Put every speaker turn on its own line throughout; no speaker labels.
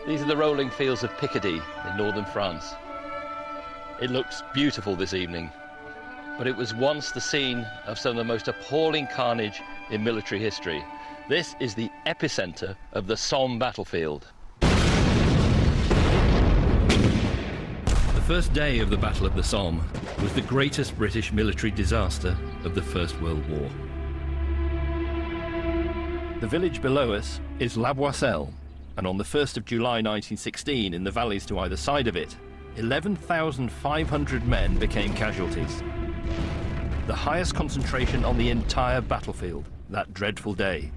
These are the rolling fields of Picardy in northern France. It looks beautiful this evening, but it was once the scene of some of the most appalling carnage in military history. This is the epicenter of the Somme battlefield. The first day of the Battle of the Somme was the greatest British military disaster of the First World War. The village below us is La Boisselle, and on the 1st of July 1916, in the valleys to either side of it, 11,500 men became casualties. The highest concentration on the entire battlefield that dreadful day.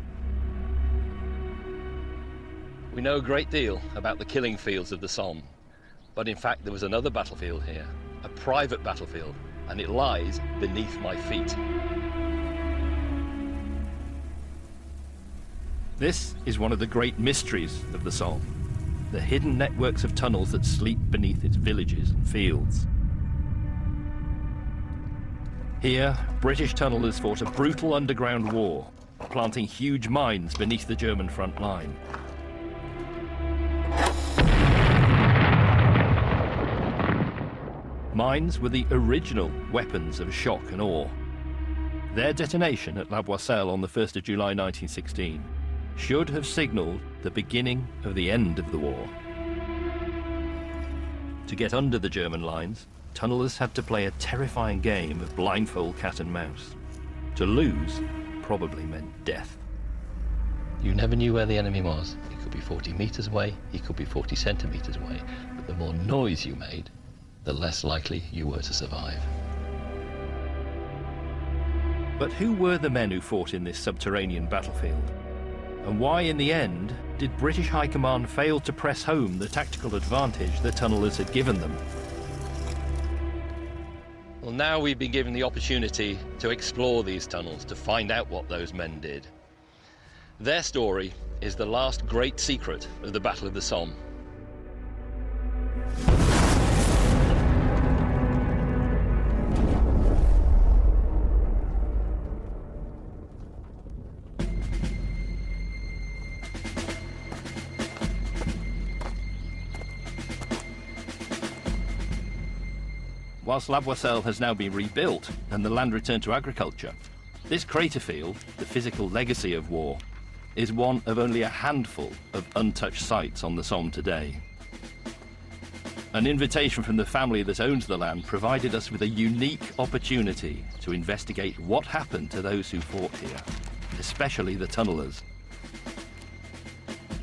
We know a great deal about the killing fields of the Somme, but in fact there was another battlefield here, a private battlefield, and it lies beneath my feet. This is one of the great mysteries of the Somme, the hidden networks of tunnels that sleep beneath its villages and fields. Here, British tunnellers fought a brutal underground war, planting huge mines beneath the German front line. Mines were the original weapons of shock and awe. Their detonation at La Boisselle on the 1st of July 1916 should have signalled the beginning of the end of the war. To get under the German lines, tunnellers had to play a terrifying game of blindfold cat and mouse. To lose probably meant death. You never knew where the enemy was. He could be 40 metres away, he could be 40 centimetres away, but the more noise you made, the less likely you were to survive. But who were the men who fought in this subterranean battlefield? And why, in the end, did British High Command fail to press home the tactical advantage the tunnellers had given them? Well, now we've been given the opportunity to explore these tunnels, to find out what those men did. Their story is the last great secret of the Battle of the Somme. Whilst La Boisselle has now been rebuilt and the land returned to agriculture, this crater field, the physical legacy of war, is one of only a handful of untouched sites on the Somme today. An invitation from the family that owns the land provided us with a unique opportunity to investigate what happened to those who fought here, especially the tunnellers.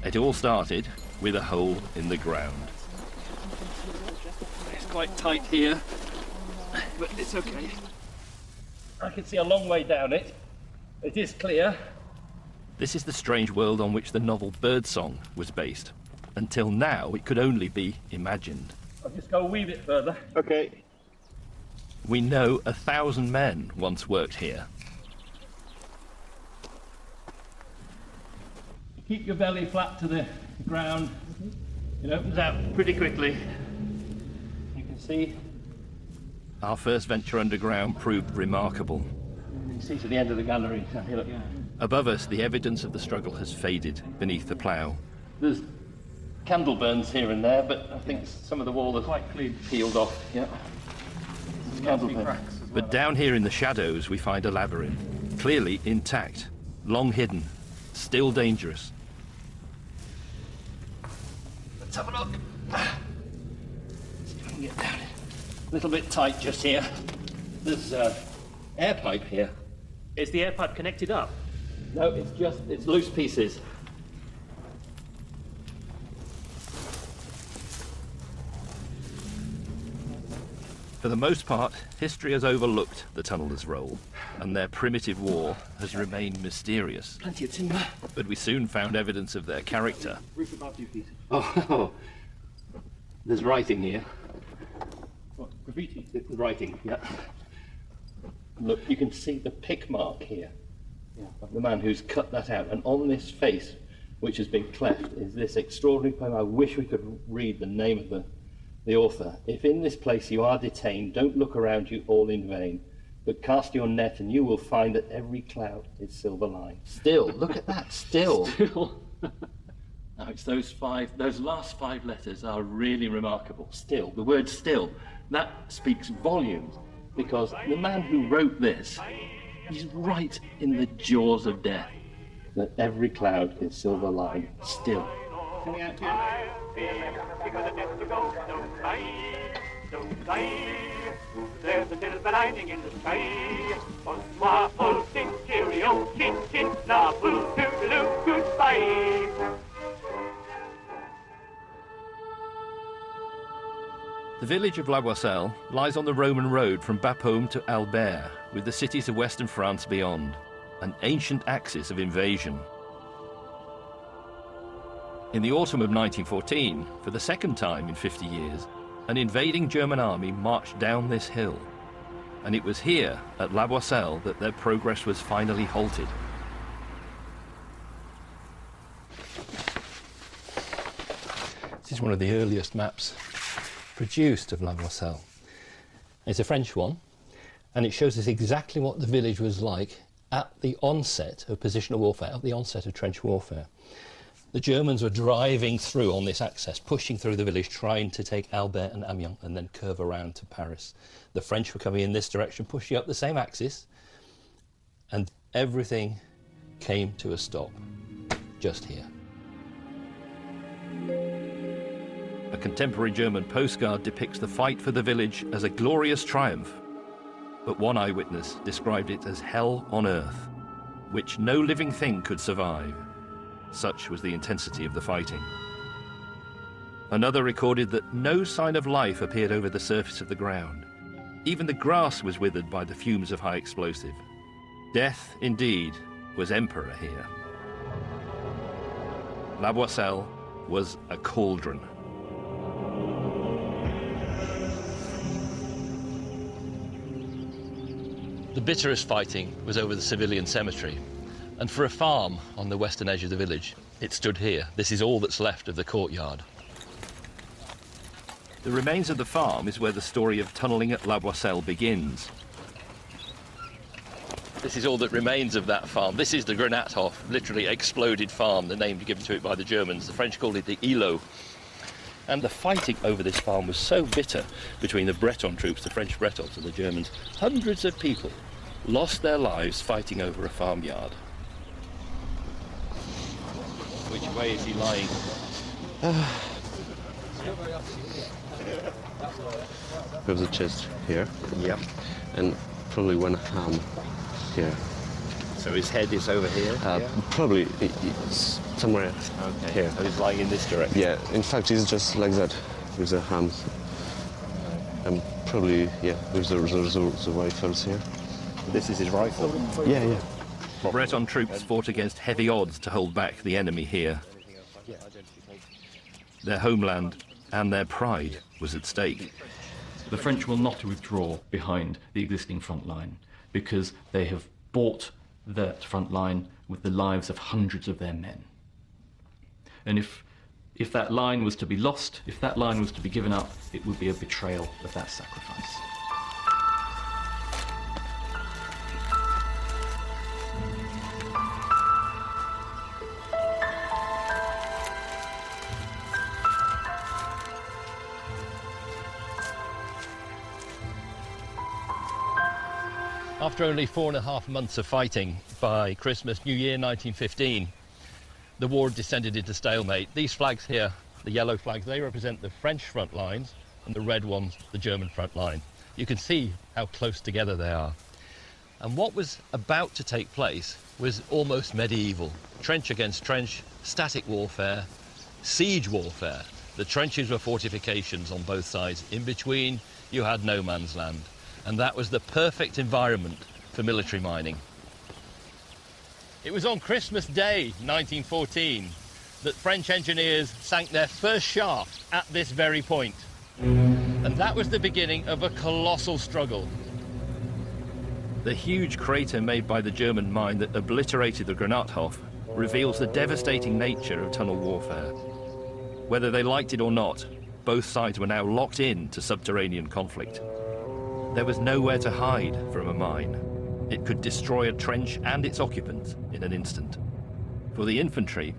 It all started with a hole in the ground. It's quite tight here, but it's okay. I can see a long way down it. It is clear. This is the strange world on which the novel Birdsong was based. Until now, it could only be imagined. I'll just go a wee bit further. Okay. We know 1,000 men once worked here. Keep your belly flat to the ground. It opens out pretty quickly. You can see. Our first venture underground proved remarkable. You can see to the end of the gallery. Here, look. Yeah. Above us, the evidence of the struggle has faded beneath the plough. There's candle burns here and there, but I think some of the wall is quite clean, peeled off. Yeah. Candle burns. But down here in the shadows, we find a labyrinth, clearly intact, long hidden, still dangerous. Let's have a look. See if I can get down it. A little bit tight just here. There's an air pipe here.
Is the air pipe connected up?
No, it's loose pieces. For the most part, history has overlooked the tunnellers' role, and their primitive war has remained mysterious.
Plenty of timber.
But we soon found evidence of their character.
Roof above you, Peter.
Oh, there's writing here.
What, graffiti?
It's writing, yeah. Look, you can see the pick mark here. Yeah. Of the man who's cut that out, and on this face, which has been cleft, is this extraordinary poem. I wish we could read the name of the author. If in this place you are detained, don't look around you all in vain, but cast your net and you will find that every cloud is silver line. Still, look at that, still.
Still.
No, it's those last 5 letters are really remarkable. Still, the word still, that speaks volumes, because the man who wrote this, he's right in the jaws of death. That every cloud is silver line, still.
Coming out here.
There's a silver lining in the sky. Bonsoir, all tin, cheerio, chin, chin, la, boo, toodaloo, goodbye.
The village of La Boisselle lies on the Roman road from Bapaume to Albert, with the cities of western France beyond, an ancient axis of invasion. In the autumn of 1914, for the second time in 50 years, an invading German army marched down this hill, and it was here, at La Boisselle, that their progress was finally halted. This is one of the earliest maps produced of La Boisselle. It's a French one, and it shows us exactly what the village was like at the onset of positional warfare, at the onset of trench warfare. The Germans were driving through on this axis, pushing through the village, trying to take Albert and Amiens and then curve around to Paris. The French were coming in this direction, pushing up the same axis, and everything came to a stop just here. A contemporary German postcard depicts the fight for the village as a glorious triumph, but one eyewitness described it as hell on earth, which no living thing could survive. Such was the intensity of the fighting. Another recorded that no sign of life appeared over the surface of the ground. Even the grass was withered by the fumes of high explosive. Death, indeed, was emperor here. La Boisselle was a cauldron. The bitterest fighting was over the civilian cemetery. And for a farm on the western edge of the village, it stood here. This is all that's left of the courtyard. The remains of the farm is where the story of tunnelling at La Boisselle begins. This is all that remains of that farm. This is the Granathof, literally exploded farm, the name given to it by the Germans. The French called it the îlot. And the fighting over this farm was so bitter between the Breton troops, the French Bretons and the Germans. Hundreds of people lost their lives fighting over a farmyard. Which way is he lying?
There's a chest here.
Yep.
And probably one ham here.
So his head is over here?
Probably it's somewhere here.
So he's lying in this direction?
Yeah, in fact, he's just like that with the ham. And probably, yeah, with the rifles here.
This is his rifle?
Yeah, yeah.
Breton troops fought against heavy odds to hold back the enemy here. Their homeland and their pride was at stake.
The French will not withdraw behind the existing front line because they have bought that front line with the lives of hundreds of their men. And if that line was to be lost, if that line was to be given up, it would be a betrayal of that sacrifice.
After only 4.5 months of fighting, by Christmas, New Year 1915, the war descended into stalemate. These flags here, the yellow flags, they represent the French front lines, and the red ones, the German front line. You can see how close together they are. And what was about to take place was almost medieval. Trench against trench, static warfare, siege warfare. The trenches were fortifications on both sides. In between, you had no man's land. And that was the perfect environment for military mining. It was on Christmas Day, 1914, that French engineers sank their first shaft at this very point. And that was the beginning of a colossal struggle. The huge crater made by the German mine that obliterated the Granathof reveals the devastating nature of tunnel warfare. Whether they liked it or not, both sides were now locked in to subterranean conflict. There was nowhere to hide from a mine. It could destroy a trench and its occupants in an instant. For the infantry,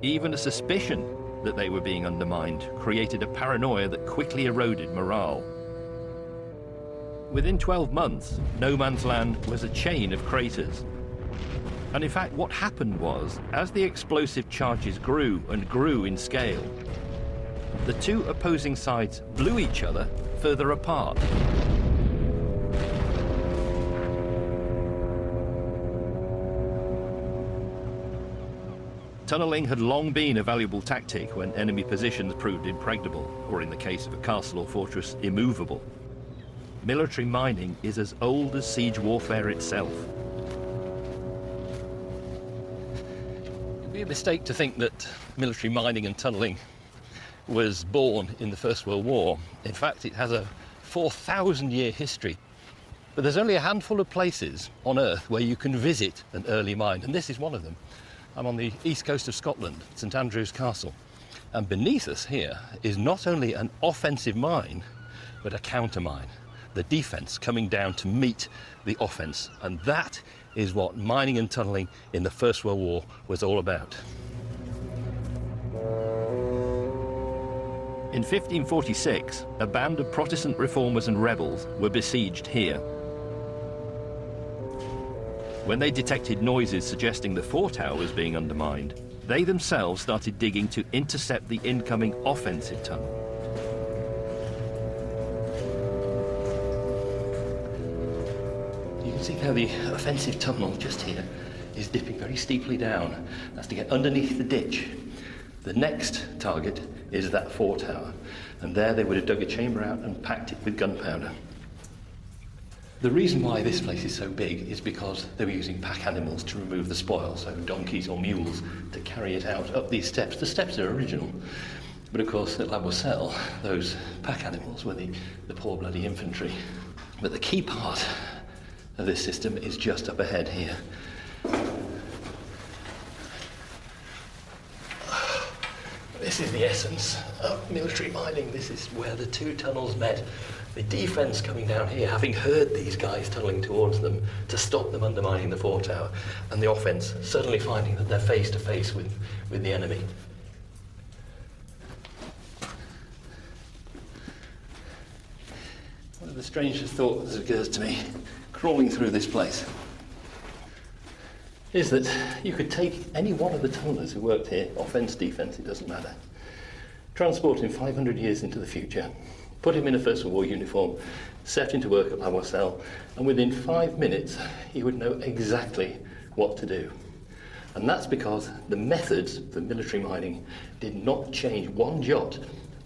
even a suspicion that they were being undermined created a paranoia that quickly eroded morale. Within 12 months, no man's land was a chain of craters. And in fact, what happened was, as the explosive charges grew and grew in scale, the two opposing sides blew each other further apart. Tunnelling had long been a valuable tactic when enemy positions proved impregnable, or in the case of a castle or fortress, immovable. Military mining is as old as siege warfare itself. It would be a mistake to think that military mining and tunnelling was born in the First World War. In fact, it has a 4,000-year history. But there's only a handful of places on Earth where you can visit an early mine, and this is one of them. I'm on the east coast of Scotland, St Andrews Castle. And beneath us here is not only an offensive mine, but a counter mine. The defence coming down to meet the offence. And that is what mining and tunnelling in the First World War was all about. In 1546, a band of Protestant reformers and rebels were besieged here. When they detected noises suggesting the foretower was being undermined, they themselves started digging to intercept the incoming offensive tunnel. You can see how the offensive tunnel just here is dipping very steeply down. That's to get underneath the ditch. The next target is that foretower, and there they would have dug a chamber out and packed it with gunpowder. The reason why this place is so big is because they were using pack animals to remove the spoil, so donkeys or mules to carry it out up these steps. The steps are original, but of course at La Boisselle, those pack animals were the poor bloody infantry. But the key part of this system is just up ahead here. This is the essence of military mining. This is where the two tunnels met. The defence coming down here, having heard these guys tunnelling towards them to stop them undermining the foretower, and the offence suddenly finding that they're face to face with the enemy. One of the strangest thoughts that occurs to me, crawling through this place, is that you could take any one of the tunnellers who worked here, offence, defence, it doesn't matter, transport him 500 years into the future, put him in a First World War uniform, set him to work at La Boisselle, and within 5 minutes he would know exactly what to do. And that's because the methods for military mining did not change one jot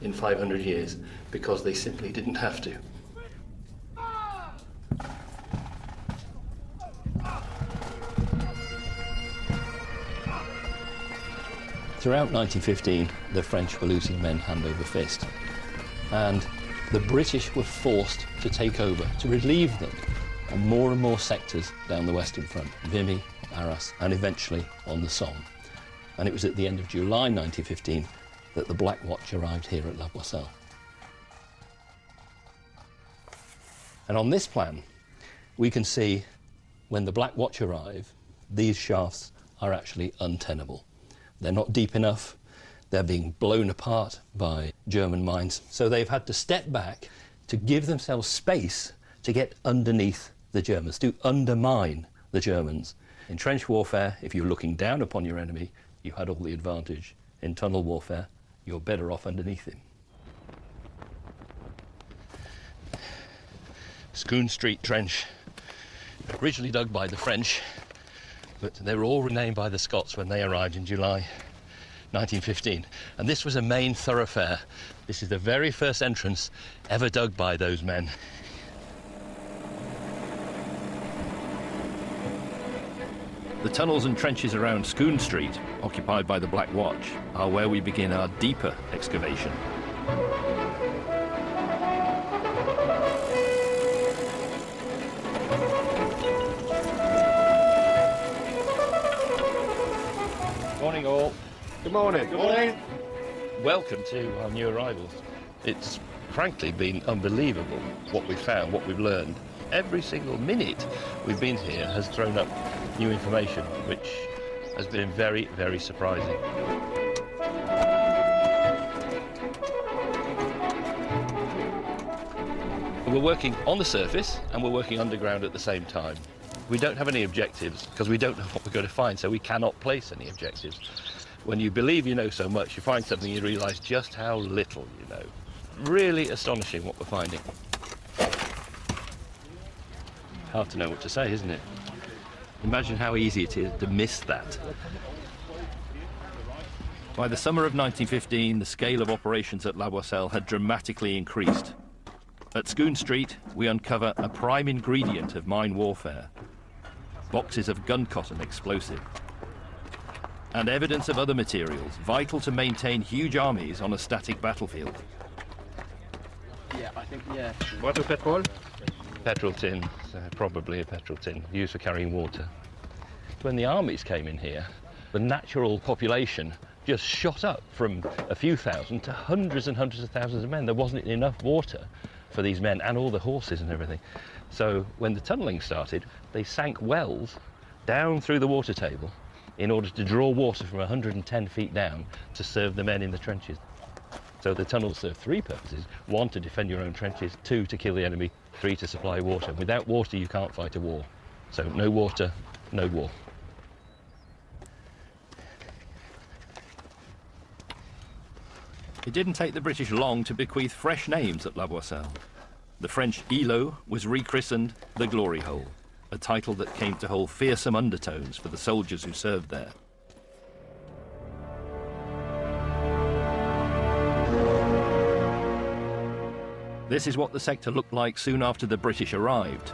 in 500 years, because they simply didn't have to. Throughout 1915, the French were losing men hand over fist, and the British were forced to take over, to relieve them on more and more sectors down the Western Front, Vimy, Arras, and eventually on the Somme. And it was at the end of July 1915 that the Black Watch arrived here at La Boisselle. And on this plan, we can see when the Black Watch arrive, these shafts are actually untenable. They're not deep enough, they're being blown apart by German mines, so they've had to step back to give themselves space to get underneath the Germans, to undermine the Germans. In trench warfare, if you're looking down upon your enemy, you had all the advantage. In tunnel warfare, you're better off underneath him. Scone Street Trench, originally dug by the French, but they were all renamed by the Scots when they arrived in July 1915. And this was a main thoroughfare. This is the very first entrance ever dug by those men. The tunnels and trenches around Scone Street, occupied by the Black Watch, are where we begin our deeper excavation. Morning all.
Good morning. Good morning.
Welcome to our new arrivals. It's frankly been unbelievable what we've found, what we've learned. Every single minute we've been here has thrown up new information, which has been very, very surprising. We're working on the surface and we're working underground at the same time. We don't have any objectives because we don't know what we're going to find, so we cannot place any objectives. When you believe you know so much, you find something, you realise just how little you know. Really astonishing what we're finding. Hard to know what to say, isn't it? Imagine how easy it is to miss that. By the summer of 1915, the scale of operations at La Boisselle had dramatically increased. At Scone Street, we uncover a prime ingredient of mine warfare: boxes of gun cotton explosive, and evidence of other materials vital to maintain huge armies on a static battlefield.
Yeah, I think, yeah.
Water petrol? Petrol tin, probably a petrol tin, used for carrying water. When the armies came in here, the natural population just shot up from a few thousand to hundreds and hundreds of thousands of men. There wasn't enough water for these men and all the horses and everything. So when the tunnelling started, they sank wells down through the water table in order to draw water from 110 feet down to serve the men in the trenches. So the tunnels serve three purposes: one, to defend your own trenches; two, to kill the enemy; three, to supply water. Without water, you can't fight a war. So no water, no war. It didn't take the British long to bequeath fresh names at La Boisselle. The French îlot was rechristened the Glory Hole, a title that came to hold fearsome undertones for the soldiers who served there. This is what the sector looked like soon after the British arrived.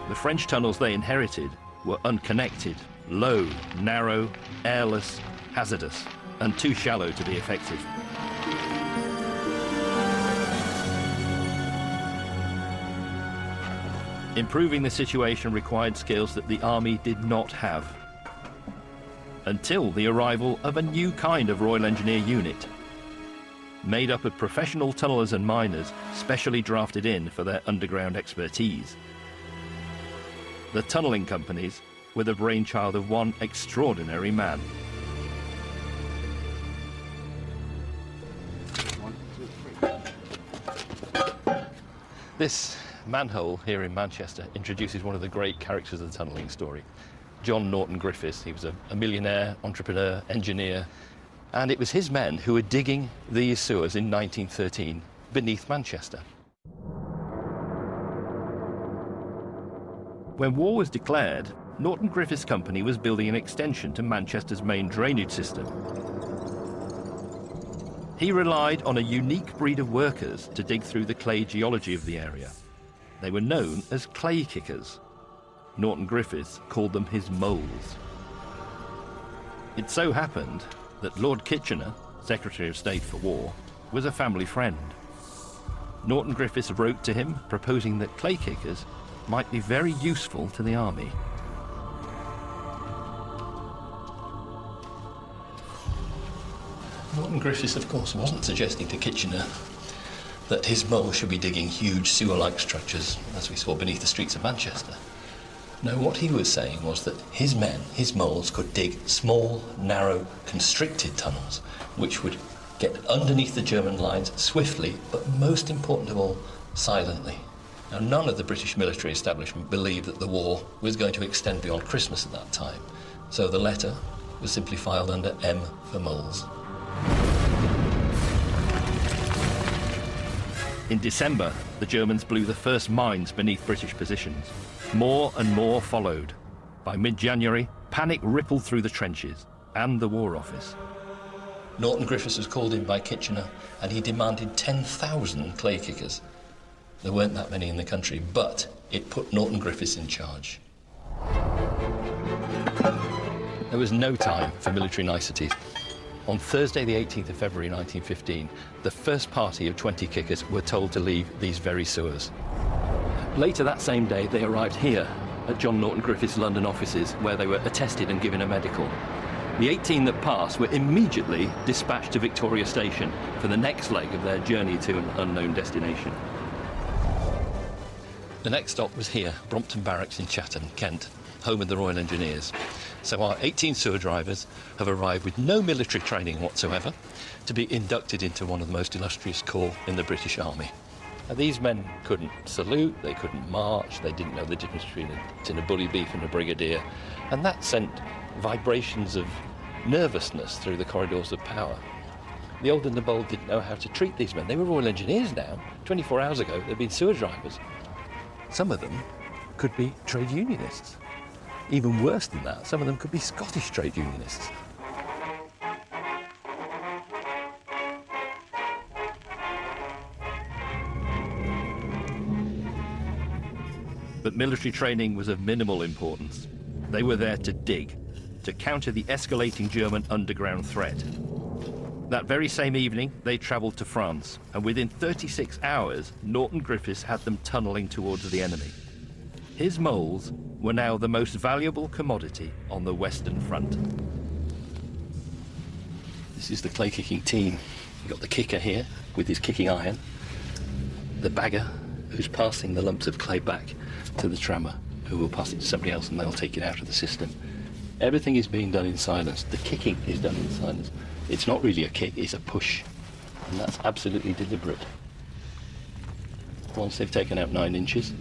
The French tunnels they inherited were unconnected, low, narrow, airless, hazardous, and too shallow to be effective. Improving the situation required skills that the army did not have, until the arrival of a new kind of Royal Engineer unit, made up of professional tunnellers and miners specially drafted in for their underground expertise. The tunnelling companies were the brainchild of one extraordinary man. This manhole here in Manchester introduces one of the great characters of the tunnelling story, John Norton Griffiths. He was a millionaire, entrepreneur, engineer, and it was his men who were digging these sewers in 1913 beneath Manchester. When war was declared, Norton Griffiths' company was building an extension to Manchester's main drainage system. He relied on a unique breed of workers to dig through the clay geology of the area. They were known as clay kickers. Norton Griffiths called them his moles. It so happened that Lord Kitchener, Secretary of State for War, was a family friend. Norton Griffiths wrote to him proposing that clay kickers might be very useful to the army. Norton Griffiths, of course, wasn't suggesting to Kitchener that his moles should be digging huge sewer-like structures, as we saw beneath the streets of Manchester. No, what he was saying was that his men, his moles, could dig small, narrow, constricted tunnels, which would get underneath the German lines swiftly, but most important of all, silently. Now, none of the British military establishment believed that the war was going to extend beyond Christmas at that time, so the letter was simply filed under M for moles. In December, the Germans blew the first mines beneath British positions. More and more followed. By mid-January, panic rippled through the trenches and the War Office. Norton Griffiths was called in by Kitchener, and he demanded 10,000 clay kickers. There weren't that many in the country, but it put Norton Griffiths in charge. There was no time for military niceties. On Thursday, the 18th of February 1915, the first party of 20 kickers were told to leave these very sewers. Later that same day, they arrived here at John Norton Griffiths' London offices, where they were attested and given a medical. The 18 that passed were immediately dispatched to Victoria Station for the next leg of their journey to an unknown destination. The next stop was here, Brompton Barracks in Chatham, Kent, home of the Royal Engineers. So our 18 sewer drivers have arrived with no military training whatsoever to be inducted into one of the most illustrious corps in the British Army. Now, these men couldn't salute, they couldn't march, they didn't know the difference between a bully beef and a brigadier, and that sent vibrations of nervousness through the corridors of power. The old and the bold didn't know how to treat these men. They were Royal Engineers now. 24 hours ago, they'd been sewer drivers. Some of them could be trade unionists. Even worse than that, some of them could be Scottish trade unionists. But military training was of minimal importance. They were there to dig, to counter the escalating German underground threat. That very same evening, they travelled to France, and within 36 hours, Norton Griffiths had them tunnelling towards the enemy. His moles were now the most valuable commodity on the Western Front. This is the clay-kicking team. You've got the kicker here, with his kicking iron, the bagger, who's passing the lumps of clay back to the trammer, who will pass it to somebody else and they'll take it out of the system. Everything is being done in silence. The kicking is done in silence. It's not really a kick, it's a push. And that's absolutely deliberate. Once they've taken out 9 inches,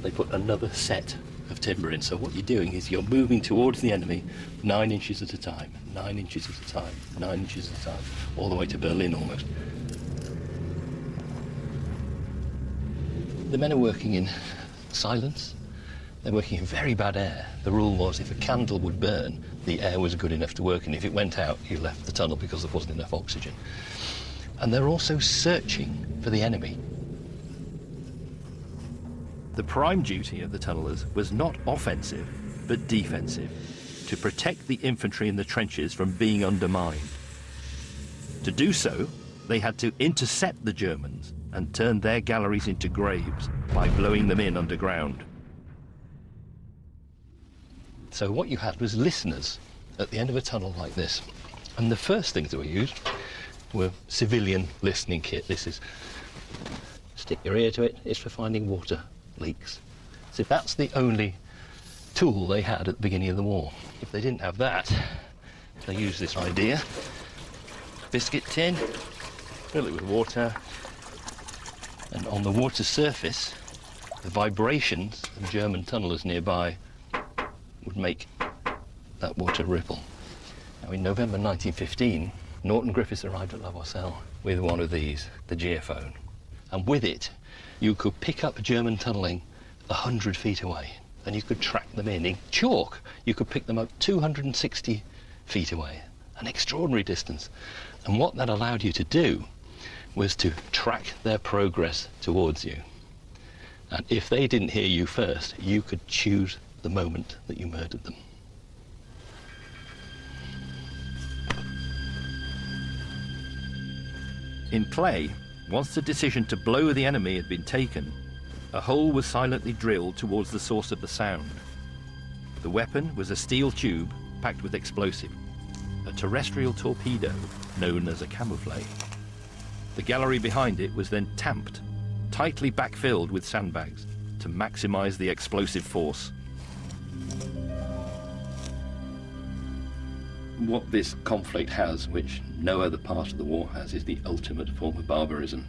they put another set of timber in. So what you're doing is you're moving towards the enemy 9 inches at a time, 9 inches at a time, 9 inches at a time, all the way to Berlin almost. The men are working in silence. They're working in very bad air. The rule was if a candle would burn, the air was good enough to work, and if it went out, you left the tunnel because there wasn't enough oxygen. And they're also searching for the enemy. The prime duty of the tunnellers was not offensive, but defensive, to protect the infantry in the trenches from being undermined. To do so, they had to intercept the Germans and turn their galleries into graves by blowing them in underground. So what you had was listeners at the end of a tunnel like this. And the first things that were used were civilian listening kit. This is, stick your ear to it, it's for finding water leaks. So that's the only tool they had at the beginning of the war. If they didn't have that, they used this idea. Biscuit tin, fill it with water, and on the water surface, the vibrations of German tunnellers nearby would make that water ripple. Now, in November 1915, Norton Griffiths arrived at La Rochelle with one of these, the geophone. And with it, you could pick up German tunnelling 100 feet away, and you could track them in chalk. You could pick them up 260 feet away, an extraordinary distance. And what that allowed you to do was to track their progress towards you. And if they didn't hear you first, you could choose the moment that you murdered them. In Clay, once the decision to blow the enemy had been taken, a hole was silently drilled towards the source of the sound. The weapon was a steel tube packed with explosive, a terrestrial torpedo known as a camouflage. The gallery behind it was then tamped, tightly backfilled with sandbags to maximize the explosive force. What this conflict has, which no other part of the war has, is the ultimate form of barbarism.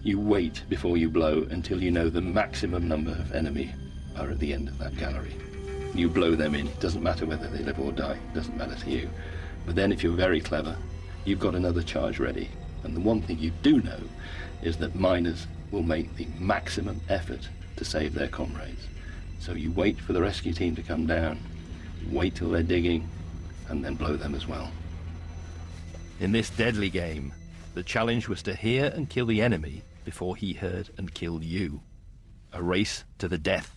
You wait before you blow until you know the maximum number of enemy are at the end of that gallery. You blow them in. It doesn't matter whether they live or die. It doesn't matter to you. But then if you're very clever, you've got another charge ready. And the one thing you do know is that miners will make the maximum effort to save their comrades. So you wait for the rescue team to come down, wait till they're digging, and then blow them as well. In this deadly game, the challenge was to hear and kill the enemy before he heard and killed you. A race to the death.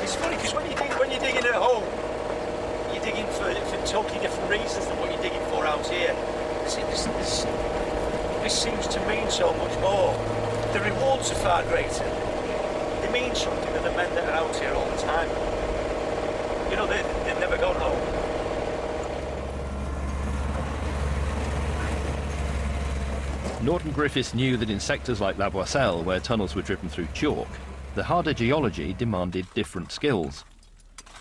It's funny because when you're digging at home, you're digging for totally different reasons than what you're digging for out here. This seems to mean so much more. The rewards are far greater. they mean something to the men that are out here all the time. You know, they've never gone home.
Norton Griffiths knew that in sectors like La Boisselle, where tunnels were driven through chalk, the harder geology demanded different skills.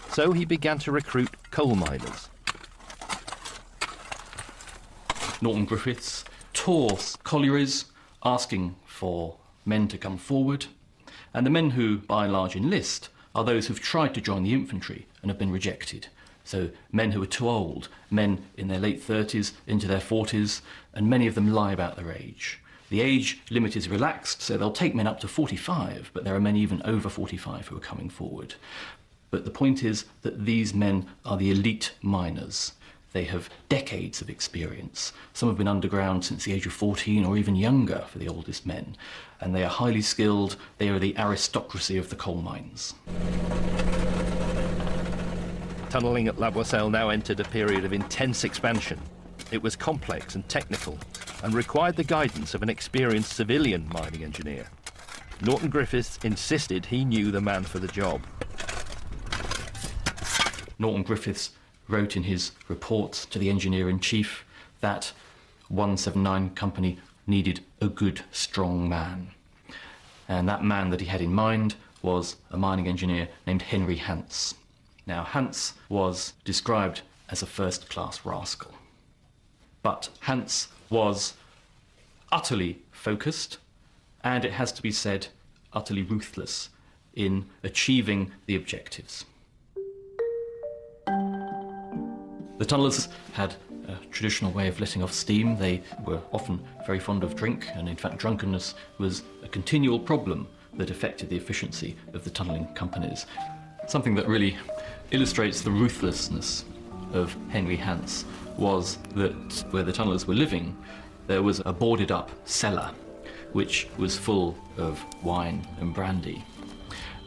So he began to recruit coal miners.
Norton Griffiths tour collieries asking for men to come forward, and the men who by and large enlist are those who've tried to join the infantry and have been rejected. So men who are too old, men in their late 30s into their 40s, and many of them lie about their age. The age limit is relaxed, so they'll take men up to 45, but there are men even over 45 who are coming forward. But the point is that these men are the elite miners. They have decades of experience. Some have been underground since the age of 14 or even younger for the oldest men. And they are highly skilled. They are the aristocracy of the coal mines.
Tunnelling at La Boisselle now entered a period of intense expansion. It was complex and technical and required the guidance of an experienced civilian mining engineer. Norton Griffiths insisted he knew the man for the job.
Norton Griffiths wrote in his reports to the engineer-in-chief that 179 Company needed a good, strong man. And that man that he had in mind was a mining engineer named Henry Hance. Now, Hance was described as a first-class rascal. But Hance was utterly focused, and it has to be said, utterly ruthless in achieving the objectives. The tunnellers had a traditional way of letting off steam. They were often very fond of drink, and in fact drunkenness was a continual problem that affected the efficiency of the tunnelling companies. Something that really illustrates the ruthlessness of Henry Hance was that where the tunnellers were living, there was a boarded up cellar which was full of wine and brandy.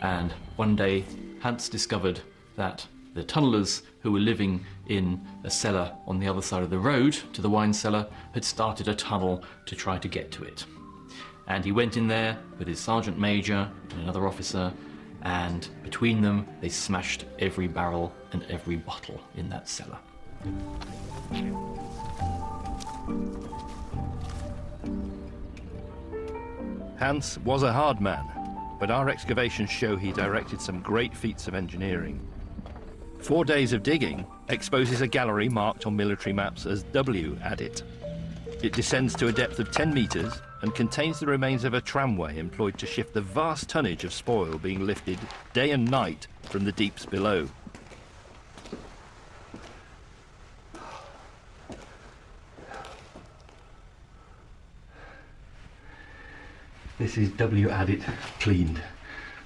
And one day Hance discovered that the tunnellers who were living in a cellar on the other side of the road to the wine cellar had started a tunnel to try to get to it. And he went in there with his sergeant major and another officer, and between them they smashed every barrel and every bottle in that cellar.
Hance was a hard man, but our excavations show he directed some great feats of engineering. 4 days of digging exposes a gallery marked on military maps as W Adit. It descends to a depth of 10 metres and contains the remains of a tramway employed to shift the vast tonnage of spoil being lifted day and night from the deeps below.
This is W Adit cleaned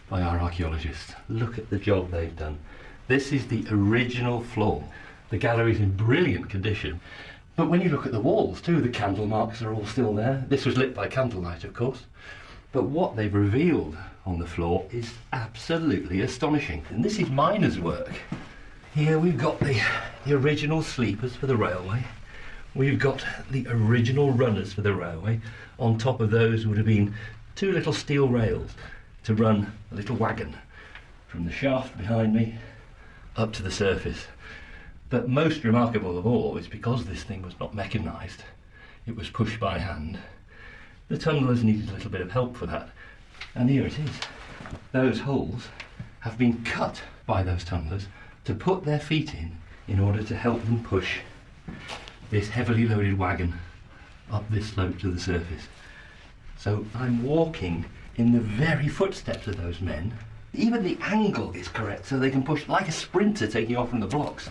by our archaeologists. Look at the job they've done. This is the original floor. The gallery's in brilliant condition. But when you look at the walls too, the candle marks are all still there. This was lit by candlelight, of course. But what they've revealed on the floor is absolutely astonishing. And this is miners' work. Here we've got the original sleepers for the railway. We've got the original runners for the railway. On top of those would have been 2 little steel rails to run a little wagon from the shaft behind me up to the surface. But most remarkable of all is because this thing was not mechanised, it was pushed by hand. The tunnellers needed a little bit of help for that, and here it is. Those holes have been cut by those tunnellers to put their feet in order to help them push this heavily loaded wagon up this slope to the surface. So I'm walking in the very footsteps of those men. Even the angle is correct, so they can push like a sprinter taking off from the blocks.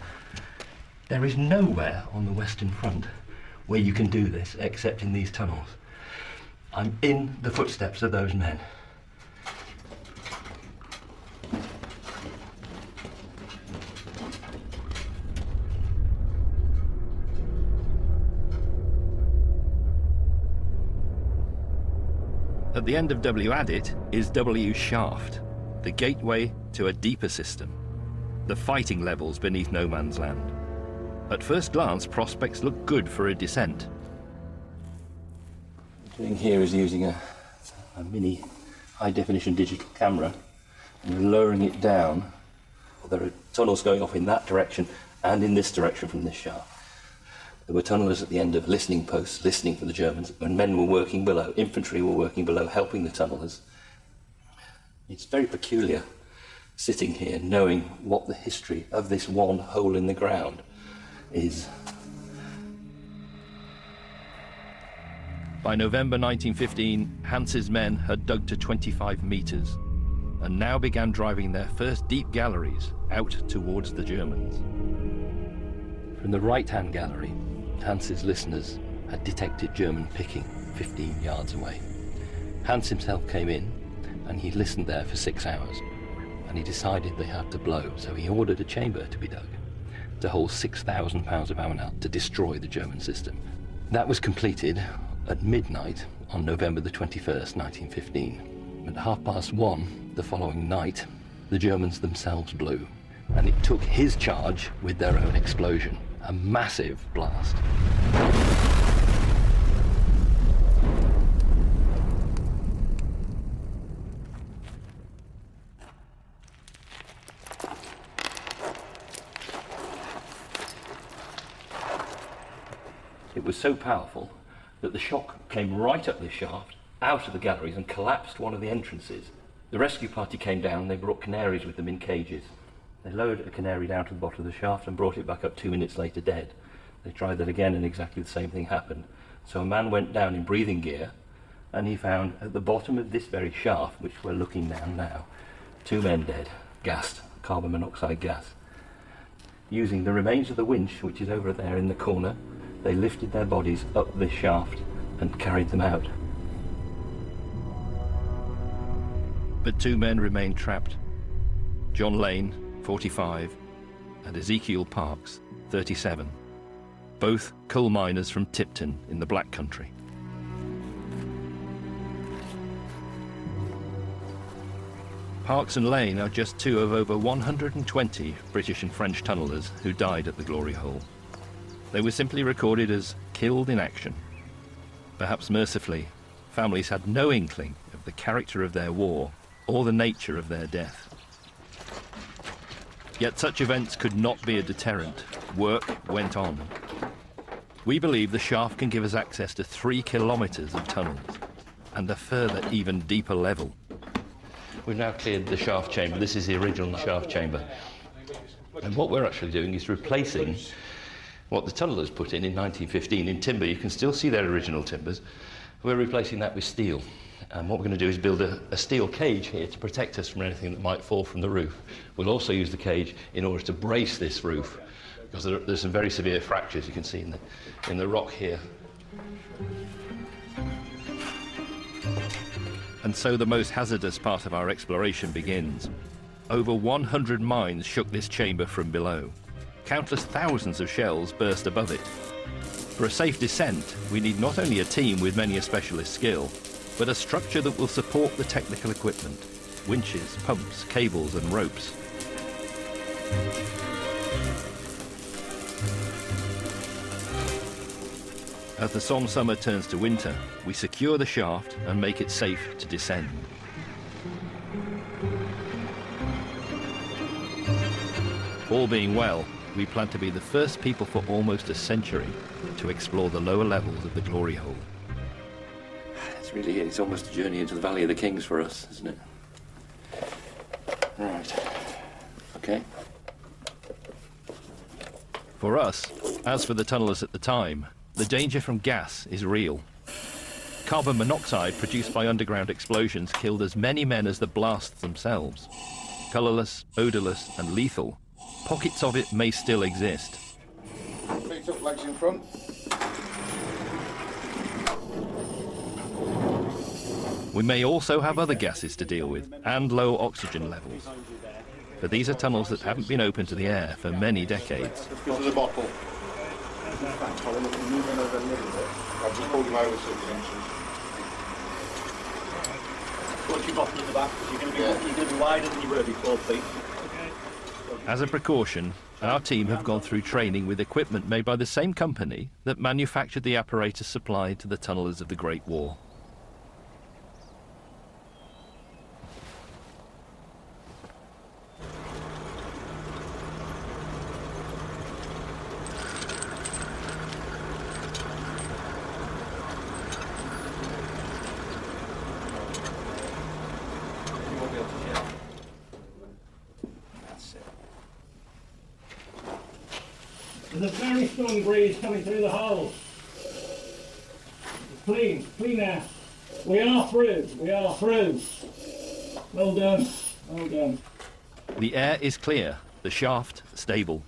There is nowhere on the Western Front where you can do this except in these tunnels. I'm in the footsteps of those men.
At the end of W Adit is W Shaft, the gateway to a deeper system, the fighting levels beneath no man's land. At first glance, prospects look good for a descent.
What I'm doing here is using a mini high-definition digital camera
and lowering it down. There are tunnels going off in that direction and in this direction from this shaft. There were tunnellers at the end of listening posts, listening for the Germans, and men were working below, infantry were working below, helping the tunnellers. It's very peculiar sitting here knowing what the history of this one hole in the ground is.
By November 1915, Hans's men had dug to 25 metres and now began driving their first deep galleries out towards the Germans.
From the right-hand gallery, Hans's listeners had detected German picking 15 yards away. Hans himself came in and he listened there for 6 hours, and he decided they had to blow, so he ordered a chamber to be dug to hold 6,000 pounds of ammunition to destroy the German system. That was completed at midnight on November the 21st, 1915. At 1:30 the following night, the Germans themselves blew, and it took his charge with their own explosion, a massive blast. It was so powerful that the shock came right up this shaft, out of the galleries, and collapsed one of the entrances. The rescue party came down, they brought canaries with them in cages. They lowered a canary down to the bottom of the shaft and brought it back up 2 minutes later dead. They tried that again and exactly the same thing happened. So a man went down in breathing gear and he found at the bottom of this very shaft, which we're looking down now, 2 men dead, gassed, carbon monoxide gas. Using the remains of the winch, which is over there in the corner, they lifted their bodies up this shaft and carried them out.
But 2 men remained trapped. John Lane, 45, and Ezekiel Parks, 37, both coal miners from Tipton in the Black Country. Parks and Lane are just 2 of over 120 British and French tunnellers who died at the Glory Hole. They were simply recorded as killed in action. Perhaps mercifully, families had no inkling of the character of their war or the nature of their death. Yet such events could not be a deterrent. Work went on. We believe the shaft can give us access to 3 kilometres of tunnels and a further, even deeper level.
We've now cleared the shaft chamber. This is the original shaft chamber. And what we're actually doing is replacing what the tunnellers put in 1915 in timber. You can still see their original timbers. We're replacing that with steel. And what we're going to do is build a steel cage here to protect us from anything that might fall from the roof. We'll also use the cage in order to brace this roof, because there's some very severe fractures you can see in the rock here.
And so the most hazardous part of our exploration begins. Over 100 mines shook this chamber from below. Countless thousands of shells burst above it. For a safe descent, we need not only a team with many a specialist skill, but a structure that will support the technical equipment: winches, pumps, cables and ropes. As the Somme summer turns to winter, we secure the shaft and make it safe to descend. All being well, we plan to be the first people for almost a century to explore the lower levels of the Glory Hole.
It's almost a journey into the Valley of the Kings for us, isn't it? Right. Okay.
For us, as for the tunnellers at the time, the danger from gas is real. Carbon monoxide produced by underground explosions killed as many men as the blasts themselves. Colourless, odourless and lethal, pockets of it may still exist.
Feet up, legs in front.
We may also have other gases to deal with, and low oxygen levels. But these are tunnels that haven't been open to the air for many decades.
This is a bottle. I've just pulled him over 6 inches.
What's your bottle at the back? You're going to be wider than you were before, Pete.
As a precaution, our team have gone through training with equipment made by the same company that manufactured the apparatus supplied to the tunnellers of the Great War.
There's a very strong breeze coming through the holes. Clean air. We are through. Well done.
The air is clear, the shaft stable.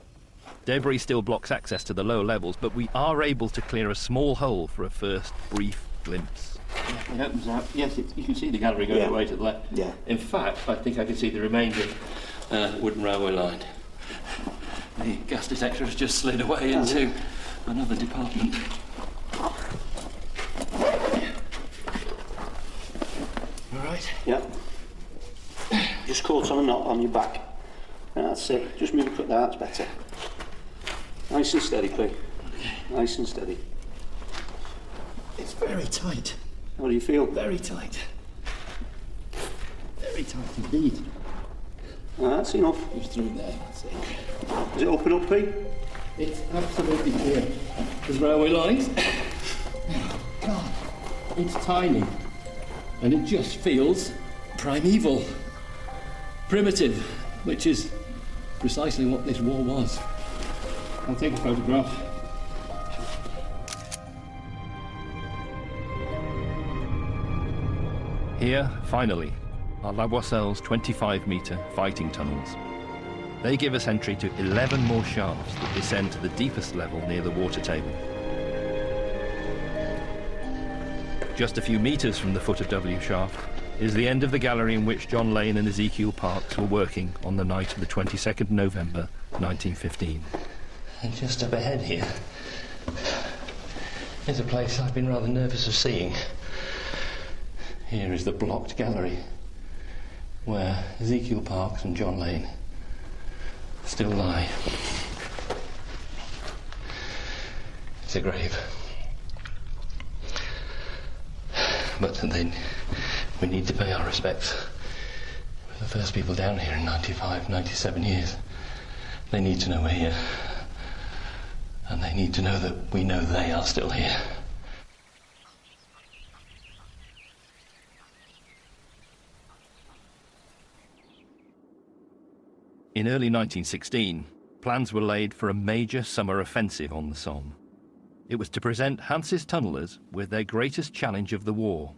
Debris still blocks access to the lower levels, but we are able to clear a small hole for a first brief glimpse.
It opens out. Yes, you can see the gallery going away to the left.
Yeah.
In fact, I think I can see the remainder wooden railway line. The gas detector has just slid away into another department. All right.
Yeah. Just caught on a knot on your back. That's it. Just move it there, that's better. Nice and steady, Pete.
Okay.
Nice and steady.
It's very tight.
How do you feel?
Very tight. Very tight indeed.
That's enough.
Just through there, that's it.
Does it open up, Pete?
It's absolutely clear. There's railway lines. God, it's tiny. And it just feels primeval. Primitive, which is precisely what this war was. I'll take a photograph.
Here, finally, are La Boisselle's 25-metre fighting tunnels. They give us entry to 11 more shafts that descend to the deepest level near the water table. Just a few metres from the foot of W shaft is the end of the gallery in which John Lane and Ezekiel Parks were working on the night of the 22nd November 1915.
And just up ahead here is a place I've been rather nervous of seeing. Here is the blocked gallery where Ezekiel Parks and John Lane still lie. It's a grave. But then we need to pay our respects. We're the first people down here in 95, 97 years. They need to know we're here. And they need to know that we know they are still here.
In early 1916, plans were laid for a major summer offensive on the Somme. It was to present Hanse's tunnellers with their greatest challenge of the war.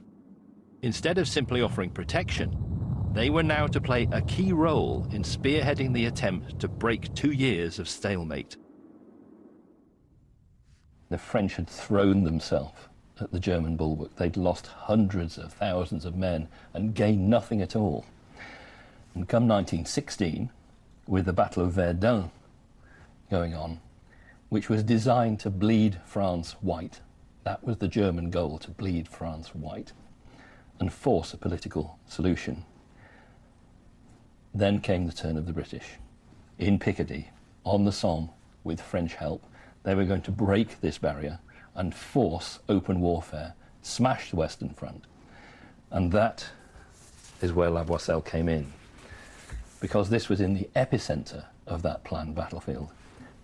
Instead of simply offering protection, they were now to play a key role in spearheading the attempt to break 2 years of stalemate. The French had thrown themselves at the German bulwark. They'd lost hundreds of thousands of men and gained nothing at all. And come 1916, with the Battle of Verdun going on, which was designed to bleed France white. That was the German goal, to bleed France white and force a political solution. Then came the turn of the British. In Picardy, on the Somme, with French help, they were going to break this barrier and force open warfare, smash the Western Front. And that is where La Boisselle came in, because this was in the epicentre of that planned battlefield.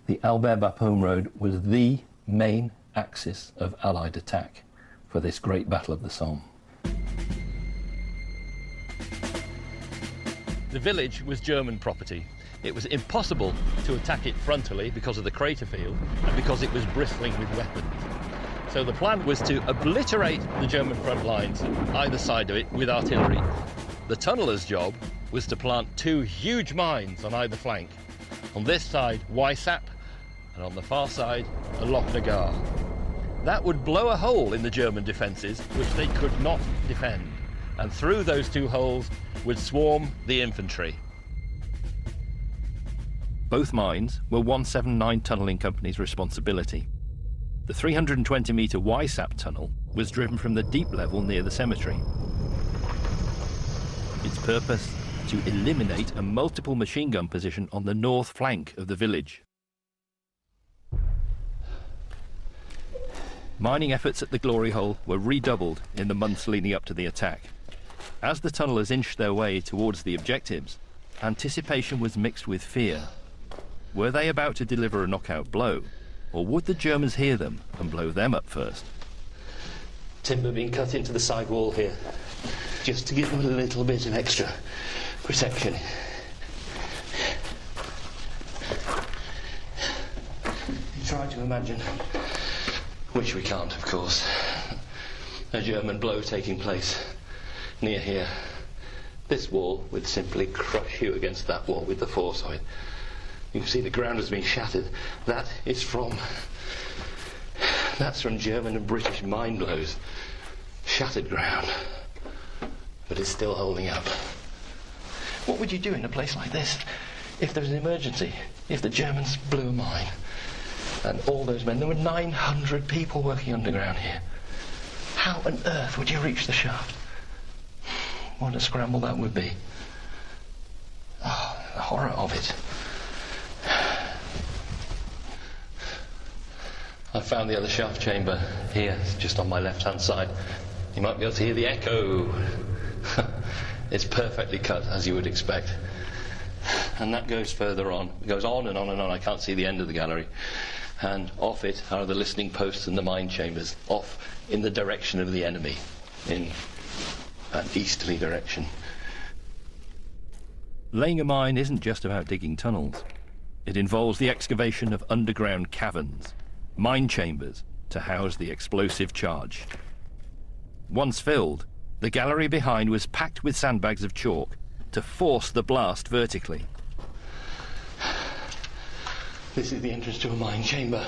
The Albert-Bapaume Road was the main axis of Allied attack for this great Battle of the Somme. The village was German property. It was impossible to attack it frontally because of the crater field and because it was bristling with weapons. So the plan was to obliterate the German front lines either side of it with artillery. The tunnellers' job was to plant 2 huge mines on either flank. On this side, Weissap, and on the far side, the Loch Nagar. That would blow a hole in the German defences, which they could not defend. And through those 2 holes would swarm the infantry. Both mines were 179 Tunnelling Company's responsibility. The 320-metre Weissap tunnel was driven from the deep level near the cemetery. Its purpose, to eliminate a multiple machine gun position on the north flank of the village. Mining efforts at the Glory Hole were redoubled in the months leading up to the attack. As the tunnellers inched their way towards the objectives, anticipation was mixed with fear. Were they about to deliver a knockout blow, or would the Germans hear them and blow them up first?
Timber being cut into the side wall here, just to give them a little bit of extra protection. try to imagine, which we can't, of course, a German blow taking place near here. This wall would simply crush you against that wall with the force of it. You can see the ground has been shattered. That's from German and British mine blows. Shattered ground. But it's still holding up. What would you do in a place like this if there was an emergency? If the Germans blew a mine? And all those men, there were 900 people working underground here. How on earth would you reach the shaft? What a scramble that would be. Oh, the horror of it. I found the other shaft chamber here, just on my left-hand side. You might be able to hear the echo. It's perfectly cut, as you would expect. And that goes further on. It goes on and on and on. I can't see the end of the gallery. And off it are the listening posts and the mine chambers, off in the direction of the enemy, in an easterly direction.
Laying a mine isn't just about digging tunnels. It involves the excavation of underground caverns, mine chambers, to house the explosive charge. Once filled, the gallery behind was packed with sandbags of chalk to force the blast vertically.
This is the entrance to a mine chamber.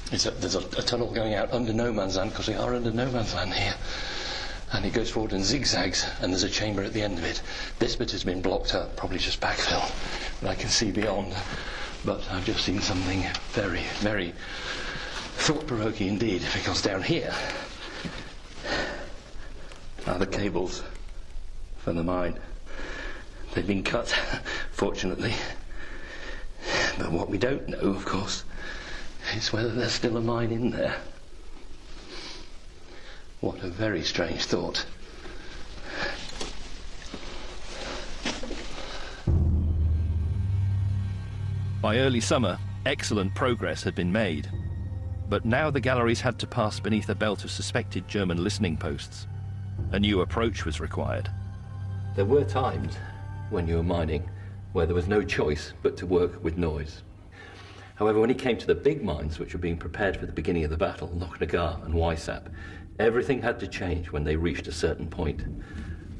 There's a tunnel going out under no man's land, because we are under no man's land here. And it goes forward and zigzags, and there's a chamber at the end of it. This bit has been blocked up, probably just backfill, but I can see beyond. But I've just seen something very, very thought-provoking indeed, because down here are the cables for the mine. They've been cut, fortunately. But what we don't know, of course, is whether there's still a mine in there. What a very strange thought.
By early summer, excellent progress had been made. But now the galleries had to pass beneath a belt of suspected German listening posts. A new approach was required.
There were times when you were mining where there was no choice but to work with noise. However, when it came to the big mines which were being prepared for the beginning of the battle, Lochnagar and Wysap, everything had to change when they reached a certain point.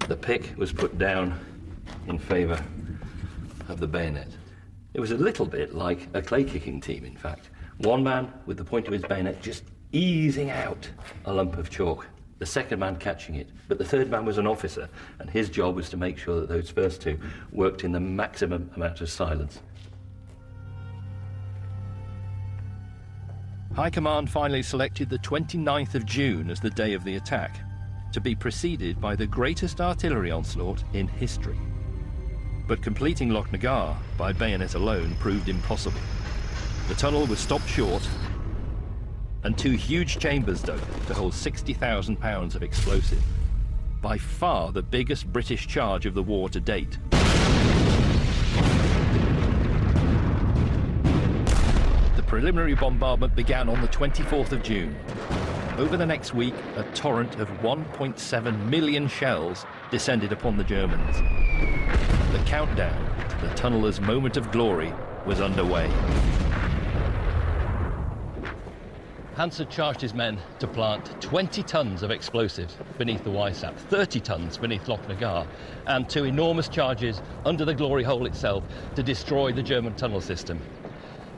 The pick was put down in favour of the bayonet. It was a little bit like a clay-kicking team, in fact. One man with the point of his bayonet just easing out a lump of chalk, the second man catching it. But the third man was an officer, and his job was to make sure that those first two worked in the maximum amount of silence.
High Command finally selected the 29th of June as the day of the attack, to be preceded by the greatest artillery onslaught in history. But completing Lochnagar by bayonet alone proved impossible. The tunnel was stopped short, and two huge chambers dug to hold 60,000 pounds of explosive. By far the biggest British charge of the war to date. The preliminary bombardment began on the 24th of June. Over the next week, a torrent of 1.7 million shells descended upon the Germans. The countdown to the tunnelers' moment of glory was underway. Hans had charged his men to plant 20 tons of explosives beneath the Wysap, 30 tons beneath Lochnagar, and two enormous charges under the glory hole itself to destroy the German tunnel system.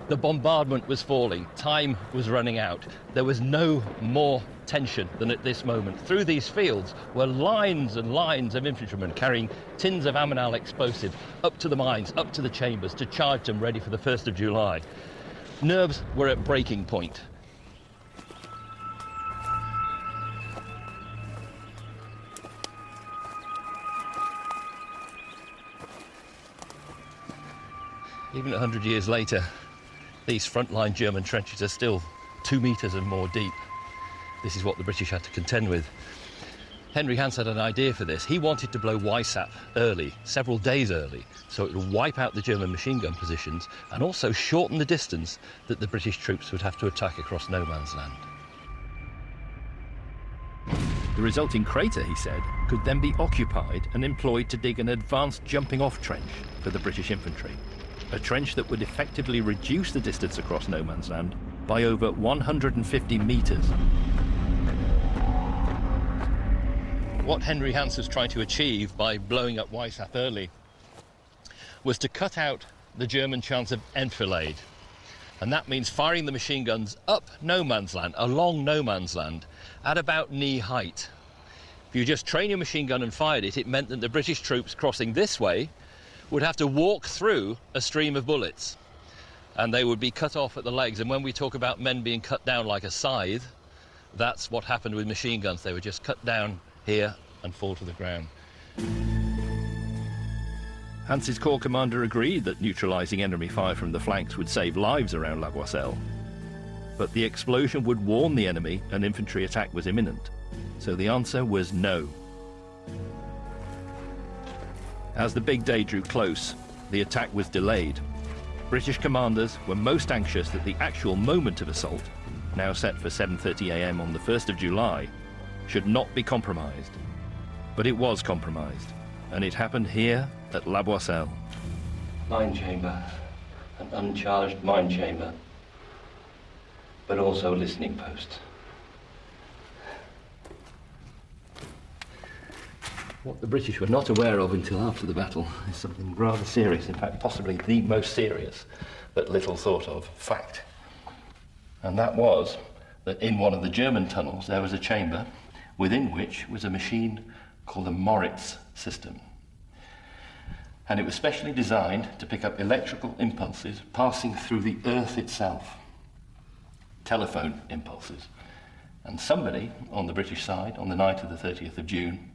The bombardment was falling, time was running out. There was no more tension than at this moment. Through these fields were lines and lines of infantrymen carrying tins of ammonal explosive up to the mines, up to the chambers, to charge them ready for the 1st of July. Nerves were at breaking point. Even 100 years later, these frontline German trenches are still 2 metres and more deep. This is what the British had to contend with. Henry Hans had an idea for this. He wanted to blow Wysap early, several days early, so it would wipe out the German machine gun positions and also shorten the distance that the British troops would have to attack across no man's land. The resulting crater, he said, could then be occupied and employed to dig an advanced jumping-off trench for the British infantry. a trench that would effectively reduce the distance across no man's land by over 150 metres. What Henry Hans was trying to achieve by blowing up Weissach early was to cut out the German chance of enfilade. And that means firing the machine guns up no man's land, along no man's land, at about knee height. If you just train your machine gun and fired it, it meant that the British troops crossing this way would have to walk through a stream of bullets. And they would be cut off at the legs. And when we talk about men being cut down like a scythe, that's what happened with machine guns. They were just cut down here and fall to the ground. Hans's corps commander agreed that neutralising enemy fire from the flanks would save lives around La Boisselle. But the explosion would warn the enemy an infantry attack was imminent. So the answer was no. As the big day drew close, the attack was delayed. British commanders were most anxious that the actual moment of assault, now set for 7:30 a.m. on the 1st of July, should not be compromised. But it was compromised, and it happened here at La Boisselle.
Mine chamber, an uncharged mine chamber, but also a listening post.
What the British were not aware of until after the battle is something rather serious, in fact possibly the most serious, but little thought of fact. And that was that in one of the German tunnels there was a chamber within which was a machine called a Moritz system. And it was specially designed to pick up electrical impulses passing through the earth itself, telephone impulses. And somebody on the British side, on the night of the 30th of June,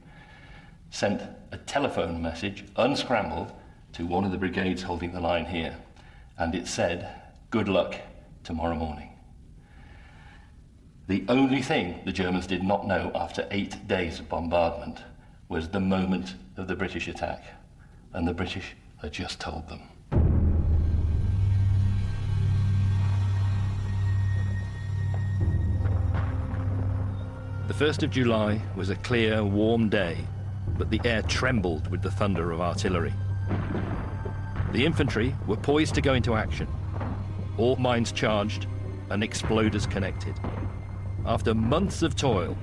sent a telephone message, unscrambled, to one of the brigades holding the line here. And it said, "Good luck tomorrow morning." The only thing the Germans did not know after 8 days of bombardment was the moment of the British attack. And the British had just told them. The 1st of July was a clear, warm day, but the air trembled with the thunder of artillery. The infantry were poised to go into action, all mines charged and exploders connected. After months of toil,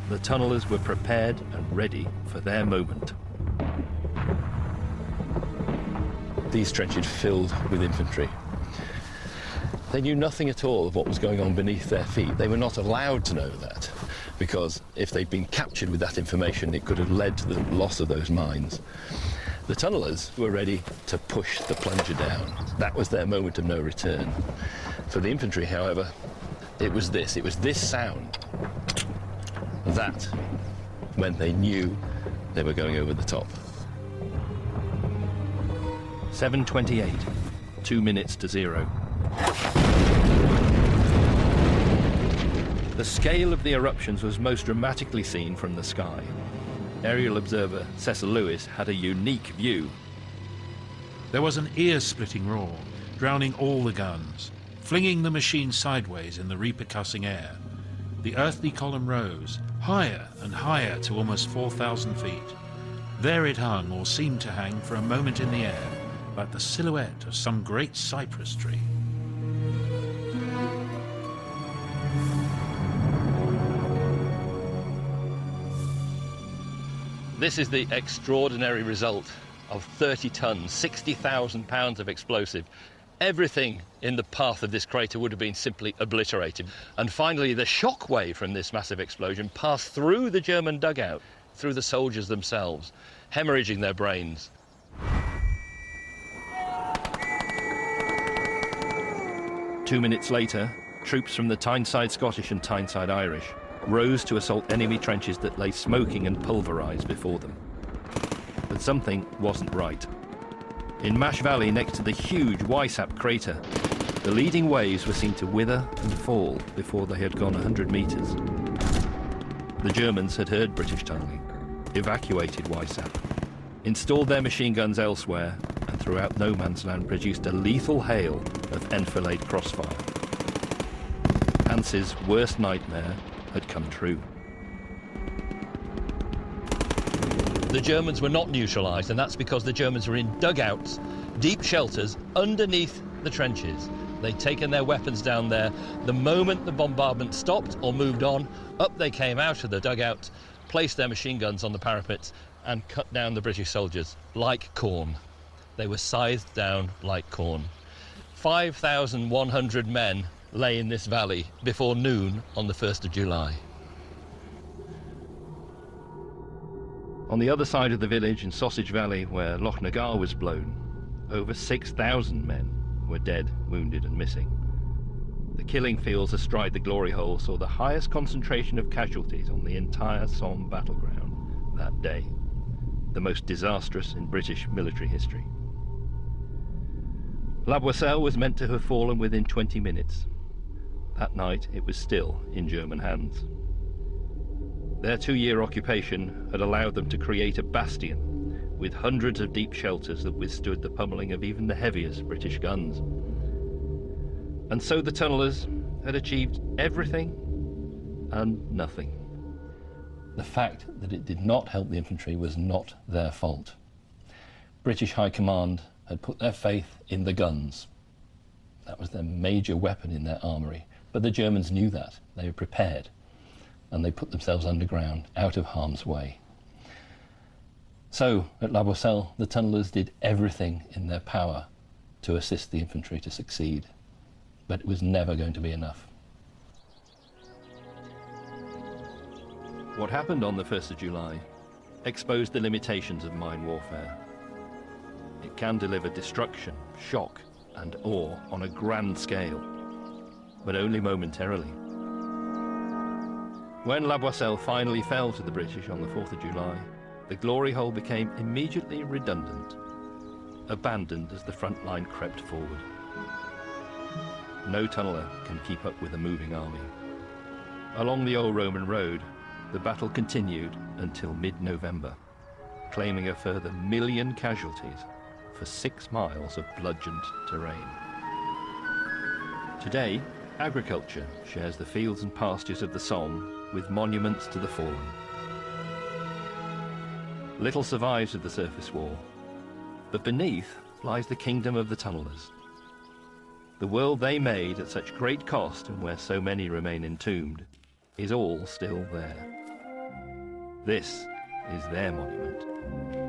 the tunnellers were prepared and ready for their moment. These trenches filled with infantry. They knew nothing at all of what was going on beneath their feet. They were not allowed to know that, because if they'd been captured with that information, it could have led to the loss of those mines. The tunnellers were ready to push the plunger down. That was their moment of no return. For the infantry, however, it was this sound. That, when they knew they were going over the top. 7:28, 2 minutes to 0. The scale of the eruptions was most dramatically seen from the sky. Aerial observer Cecil Lewis had a unique view.
There was an ear-splitting roar, drowning all the guns, flinging the machine sideways in the repercussing air. The earthly column rose, higher and higher to almost 4,000 feet. There it hung, or seemed to hang, for a moment in the air, like the silhouette of some great cypress tree.
This is the extraordinary result of 30 tons, 60,000 pounds of explosive. Everything in the path of this crater would have been simply obliterated. And finally, the shock wave from this massive explosion passed through the German dugout, through the soldiers themselves, hemorrhaging their brains. Two minutes later, troops from the Tyneside Scottish and Tyneside Irish rose to assault enemy trenches that lay smoking and pulverised before them. But something wasn't right. In Mash Valley, next to the huge Weissach crater, the leading waves were seen to wither and fall before they had gone 100 metres. The Germans had heard British tunnelling, evacuated Weissach, installed their machine guns elsewhere, and throughout no man's land produced a lethal hail of enfilade crossfire. Hans's worst nightmare had come true. The
the Germans were not neutralised, and that's because the Germans were in dugouts, deep shelters underneath the trenches. They'd taken their weapons down there. The moment the bombardment stopped or moved on, up they came out of the dugout, placed their machine guns on the parapets and cut down the British soldiers like corn. They were scythed down like corn. 5,100 men lay in this valley before noon on the 1st of July.
On the other side of the village in Sausage Valley, where Loch Nagar was blown, over 6,000 men were dead, wounded and missing. The killing fields astride the Glory Hole saw the highest concentration of casualties on the entire Somme battleground that day, the most disastrous in British military history. La Boisselle was meant to have fallen within 20 minutes. That night it was still in German hands. Their 2-year occupation had allowed them to create a bastion with hundreds of deep shelters that withstood the pummeling of even the heaviest British guns. And so the tunnellers had achieved everything and nothing.
The fact that it did not help the infantry was not their fault. British High Command had put their faith in the guns. That was their major weapon in their armoury. But the Germans knew that. They were prepared. And they put themselves underground, out of harm's way. So, at La Boisselle, the tunnellers did everything in their power to assist the infantry to succeed. But it was never going to be enough.
What happened on the 1st of July exposed the limitations of mine warfare. It can deliver destruction, shock and awe on a grand scale, but only momentarily. When La Boisselle finally fell to the British on the 4th of July, the Glory Hole became immediately redundant, abandoned as the front line crept forward. No tunneler can keep up with a moving army. Along the old Roman road, the battle continued until mid-November, claiming a further 1 million casualties for 6 miles of bludgeoned terrain. Today, agriculture shares the fields and pastures of the Somme with monuments to the fallen. Little survives of the surface war, but beneath lies the kingdom of the tunnellers. The world they made at such great cost and where so many remain entombed is all still there. This is their monument.